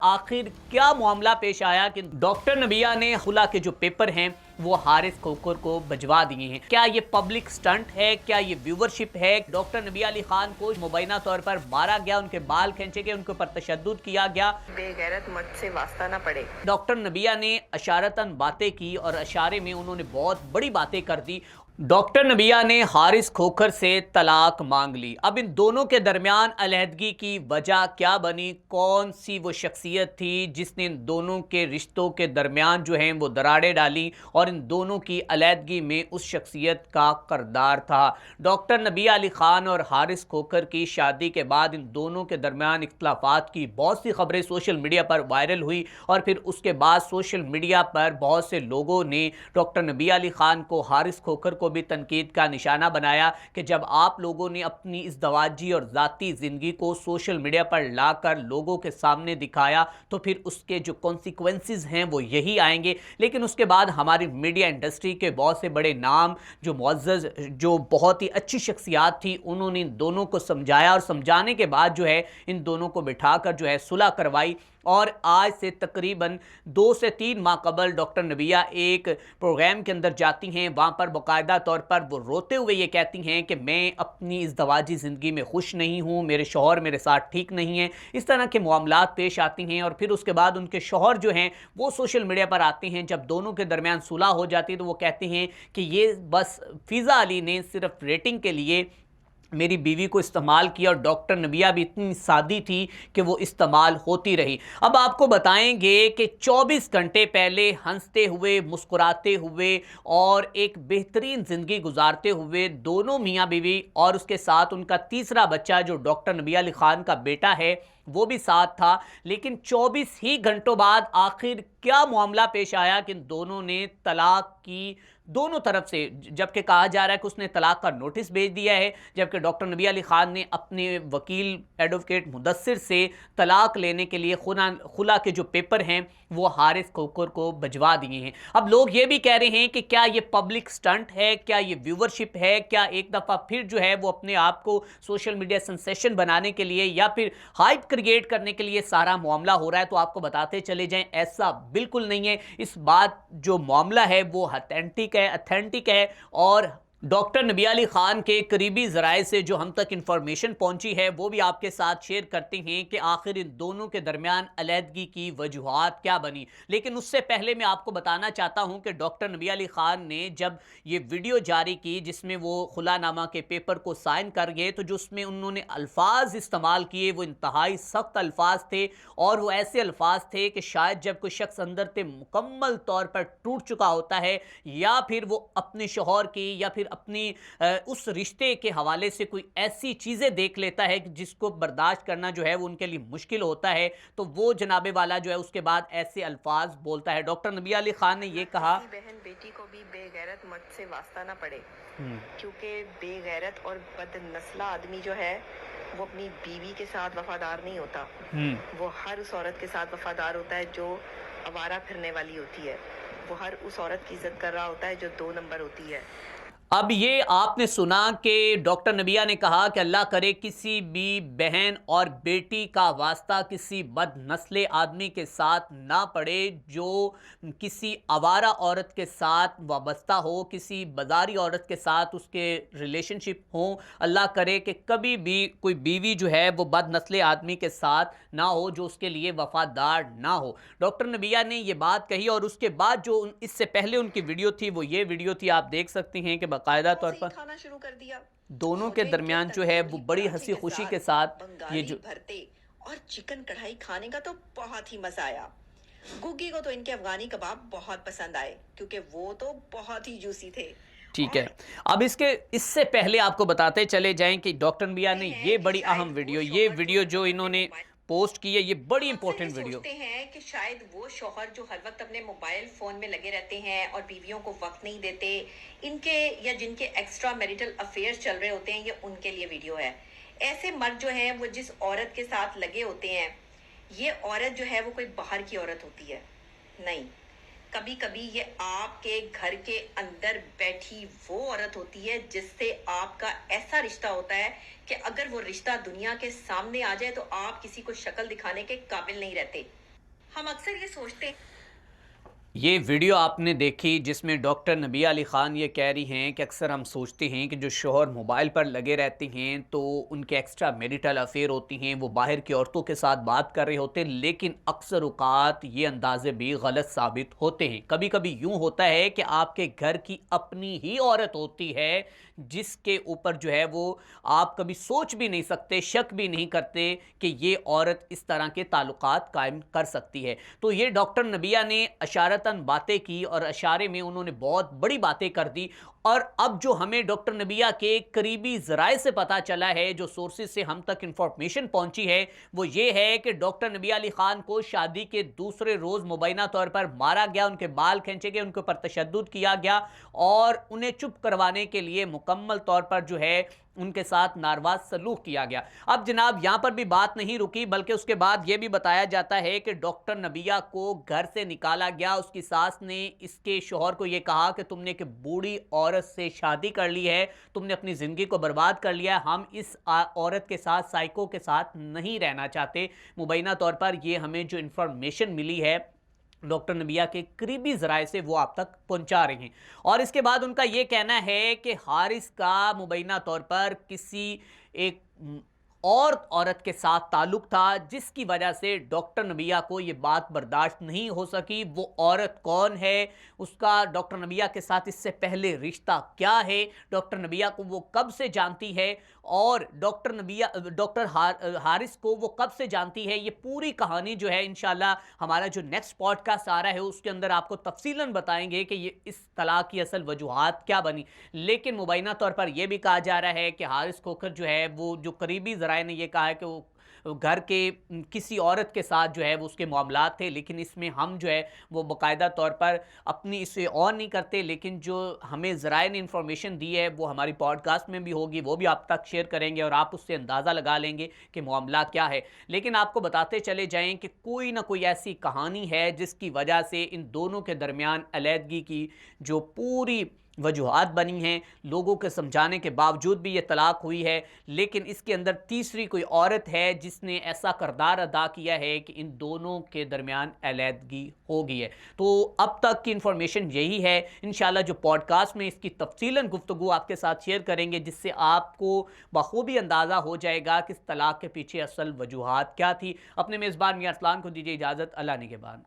आखिर क्या मामला पेश आया कि डॉक्टर नबिया ने खुला के जो पेपर हैं वो हारिस खोखर को भिजवा दिए हैं। क्या ये पब्लिक स्टंट है? क्या ये व्यूवरशिप है? डॉक्टर नबिया अली खान को मुबैना तौर पर मारा गया, उनके बाल खींचे गए, उनके ऊपर तशद्दुद किया गया। बेगैरत मत से वास्ता ना पड़े। डॉक्टर नबिया ने अशारतन बातें की और अशारे में उन्होंने बहुत बड़ी बातें कर दी। डॉक्टर नबिया ने हारिस खोखर से तलाक मांग ली। अब इन दोनों के दरमियान अलहदगी की वजह क्या बनी? कौन सी वो शख्सियत थी जिसने इन दोनों के रिश्तों के दरमियान जो हैं वो दरारें डाली और इन दोनों की अलहदगी में उस शख्सियत का किरदार था। डॉक्टर नबिया अली खान और हारिस खोखर की शादी के बाद इन दोनों के दरमियान इख्तलाफात की बहुत सी खबरें सोशल मीडिया पर वायरल हुई और फिर उसके बाद सोशल मीडिया पर बहुत से लोगों ने डॉक्टर नबिया अली खान को, हारिस खोखर को भी तनकीद का निशाना बनाया कि जब आप लोगों ने अपनी इस दवाजी और ज़ाती ज़िंदगी को सोशल मीडिया पर लाकर लोगों के सामने दिखाया तो फिर उसके जो कॉन्सिक्वेंसेस हैं वो यही आएंगे। लेकिन उसके बाद हमारी मीडिया इंडस्ट्री के बहुत से बड़े नाम, जो मुअज़्ज़ज़, जो बहुत ही अच्छी शख्सियात थी, उन्होंने इन दोनों को समझाया और समझाने के बाद जो है इन दोनों को बिठाकर जो है सुलह करवाई। और आज से तकरीबन 2 से 3 माह कबल डॉक्टर नबिया एक प्रोग्राम के अंदर जाती हैं। वहाँ पर बाकायदा तौर पर वो रोते हुए ये कहती हैं कि मैं अपनी इस दवाजी ज़िंदगी में खुश नहीं हूँ, मेरे शौहर मेरे साथ ठीक नहीं हैं। इस तरह के मामलात पेश आती हैं और फिर उसके बाद उनके शौहर जो हैं वो सोशल मीडिया पर आते हैं। जब दोनों के दरमियान सुलह हो जाती है तो वो कहते हैं कि ये बस फ़िज़ा अली ने सिर्फ रेटिंग के लिए मेरी बीवी को इस्तेमाल किया और डॉक्टर नबिया भी इतनी सादी थी कि वो इस्तेमाल होती रही। अब आपको बताएंगे कि 24 घंटे पहले हंसते हुए, मुस्कुराते हुए और एक बेहतरीन ज़िंदगी गुजारते हुए दोनों मियाँ बीवी और उसके साथ उनका तीसरा बच्चा जो डॉक्टर नबिया अली खान का बेटा है वो भी साथ था। लेकिन 24 ही घंटों बाद आखिर क्या मामला पेश आया कि दोनों ने तलाक की, दोनों तरफ से, जबकि कहा जा रहा है कि उसने तलाक का नोटिस भेज दिया है, जबकि डॉक्टर नबिया अली खान ने अपने वकील एडवोकेट मुदस्सिर से तलाक लेने के लिए खुला के जो पेपर हैं वो हारिस खोखर को भिजवा दिए हैं। अब लोग ये भी कह रहे हैं कि क्या ये पब्लिक स्टंट है, क्या ये व्यूवरशिप है, क्या एक दफ़ा फिर जो है वो अपने आप को सोशल मीडिया सेंसेशन बनाने के लिए या फिर हाइप क्रिएट करने के लिए सारा मामला हो रहा है। तो आपको बताते चले जाएं, ऐसा बिल्कुल नहीं है। इस बात जो मामला है वो ऑथेंटिक है और डॉक्टर नबिया अली खान के करीबी ज़राए से जो हम तक इंफॉर्मेशन पहुंची है वो भी आपके साथ शेयर करते हैं कि आखिर इन दोनों के दरमियान अलहदगी की वजूहात क्या बनी। लेकिन उससे पहले मैं आपको बताना चाहता हूं कि डॉक्टर नबिया अली खान ने जब ये वीडियो जारी की जिसमें वो खुलानामा के पेपर को साइन कर गए तो जो उसमें उन्होंने अल्फाज इस्तेमाल किए वो इंतहाई सख्त अल्फाज थे और वो ऐसे अल्फाज थे कि शायद जब कोई शख्स अंदर से मुकम्मल तौर पर टूट चुका होता है या फिर वो अपने शौहर की या फिर अपनी उस रिश्ते के हवाले से कोई ऐसी चीज़ें देख लेता है कि जिसको बर्दाश्त करना जो है वो उनके लिए मुश्किल होता है, तो वो जनाबे वाला जो है उसके बाद ऐसे अल्फाज बोलता है। डॉक्टर नबिया अली खान ने ये कहा, बहन बेटी को भी बेगैरत मत से वास्ता ना पड़े, क्योंकि बेगैरत और बदनस्ला आदमी जो है वो अपनी बीवी के साथ वफादार नहीं होता। वो हर उस औरत के साथ वफादार होता है जो आवारा फिरने वाली होती है। वो हर उस औरत की इज्जत कर रहा होता है जो 2 नंबर होती है। अब ये आपने सुना कि डॉक्टर नबिया ने कहा कि अल्लाह करे किसी भी बहन और बेटी का वास्ता किसी बदनस्ले आदमी के साथ ना पड़े जो किसी आवारा औरत के साथ वाबस्ता हो, किसी बाजारी औरत के साथ उसके रिलेशनशिप हो। अल्लाह करे कि कभी भी कोई बीवी जो है वो बदनस्ले आदमी के साथ ना हो जो उसके लिए वफादार ना हो। डॉक्टर नबिया ने ये बात कही और उसके बाद जो इससे पहले उनकी वीडियो थी वो ये वीडियो थी, आप देख सकते हैं कि बाकायदा तौर पर खाना शुरू कर दिया। दोनों के दरमियान जो है वो बड़ी हंसी खुशी के साथ ये जो भरते और चिकन कढ़ाई खाने का तो बहुत ही मजा आया। गुग्गी को तो इनके अफगानी कबाब बहुत पसंद आए क्योंकि वो तो बहुत ही जूसी थे। ठीक है। अब इससे पहले आपको बताते चले जाएं कि डॉक्टर नबिया ने ये बड़ी अहम वीडियो जो इन्होंने पोस्ट की है, ये बड़ी इंपॉर्टेंट वीडियो सोचते हैं कि शायद वो शौहर जो हर वक्त अपने मोबाइल फोन में लगे रहते हैं और बीवियों को वक्त नहीं देते, इनके या जिनके एक्स्ट्रा मैरिटल अफेयर्स चल रहे होते हैं, ये उनके लिए वीडियो है। ऐसे मर्द जो हैं वो जिस औरत के साथ लगे होते हैं, ये औरत जो है वो कोई बाहर की औरत होती है नहीं, कभी कभी ये आपके घर के अंदर बैठी वो औरत होती है जिससे आपका ऐसा रिश्ता होता है कि अगर वो रिश्ता दुनिया के सामने आ जाए तो आप किसी को शक्ल दिखाने के काबिल नहीं रहते। हम अक्सर ये सोचते हैं ये वीडियो आपने देखी जिसमें डॉक्टर नबिया अली ख़ान ये कह रही हैं कि अक्सर हम सोचते हैं कि जो शौहर मोबाइल पर लगे रहते हैं तो उनके एक्स्ट्रा मैरिटल अफेयर होती हैं, वो बाहर की औरतों के साथ बात कर रहे होते हैं, लेकिन अक्सर औक़ात ये अंदाज़े भी गलत साबित होते हैं। कभी कभी यूँ होता है कि आपके घर की अपनी ही औरत होती है जिसके ऊपर जो है वो आप कभी सोच भी नहीं सकते, शक भी नहीं करते कि ये औरत इस तरह के ताल्लुकात कायम कर सकती है। तो ये डॉक्टर नबिया ने इशारतन बातें की और इशारे में उन्होंने बहुत बड़ी बातें कर दी। और अब जो हमें डॉक्टर नबिया के करीबी ज़राए से पता चला है, जो सोर्सेज से हम तक इंफॉर्मेशन पहुंची है, वो ये है कि डॉक्टर नबिया अली ख़ान को शादी के दूसरे रोज़ मुबैना तौर पर मारा गया, उनके बाल खींचे गए, उनके ऊपर तशद्दुद किया गया और उन्हें चुप करवाने के लिए मुकम्मल तौर पर जो है उनके साथ नारवाज सलूक किया गया। अब जनाब यहाँ पर भी बात नहीं रुकी, बल्कि उसके बाद यह भी बताया जाता है कि डॉक्टर नबिया को घर से निकाला गया। उसकी सास ने इसके शौहर को यह कहा कि तुमने एक बूढ़ी औरत से शादी कर ली है, तुमने अपनी ज़िंदगी को बर्बाद कर लिया है, हम इस औरत के साथ, साइको के साथ नहीं रहना चाहते। मुबैना तौर पर यह हमें जो इंफॉर्मेशन मिली है डॉक्टर नबिया के करीबी ज़राए से, वो आप तक पहुंचा रहे हैं। और इसके बाद उनका यह कहना है कि हारिस का मुबैना तौर पर किसी एक और औरत के साथ ताल्लुक था, जिसकी वजह से डॉक्टर नबिया को यह बात बर्दाश्त नहीं हो सकी। वो औरत कौन है, उसका डॉक्टर नबिया के साथ इससे पहले रिश्ता क्या है, डॉक्टर नबिया को वो कब से जानती है और डॉक्टर हारिस को वो कब से जानती है, ये पूरी कहानी जो है इंशाल्लाह हमारा जो नेक्स्ट पॉडकास्ट आ रहा है उसके अंदर आपको तफसीलन बताएंगे कि ये इस तलाक की असल वजूहात क्या बनी। लेकिन मुबैना तौर पर यह भी कहा जा रहा है कि हारिस खोखर जो है, वो जो करीबी ज़राए ने यह कहा है कि वो घर के किसी औरत के साथ जो है वो उसके मामलात थे। लेकिन इसमें हम जो है वो बाकायदा तौर पर अपनी इसे ऑन नहीं करते, लेकिन जो हमें ज़राए ने इंफॉर्मेशन दी है वो हमारी पॉडकास्ट में भी होगी, वो भी आप तक शेयर करेंगे और आप उससे अंदाज़ा लगा लेंगे कि मामला क्या है। लेकिन आपको बताते चले जाएं कि कोई ना कोई ऐसी कहानी है जिसकी वजह से इन दोनों के दरमियान अलहदगी की जो पूरी वजूहात बनी हैं, लोगों के समझाने के बावजूद भी ये तलाक हुई है। लेकिन इसके अंदर तीसरी कोई औरत है जिसने ऐसा किरदार अदा किया है कि इन दोनों के दरमियान अलहदगी हो गई है। तो अब तक की इंफॉर्मेशन यही है। इंशाल्लाह जो पॉडकास्ट में इसकी तफसीलन गुफ्तगू आपके साथ शेयर करेंगे, जिससे आपको बखूबी अंदाज़ा हो जाएगा कि इस तलाक के पीछे असल वजूहात क्या थी। अपने मेज़बान मियां अरसलान को दीजिए इजाज़त। अल्लाह निगहबान।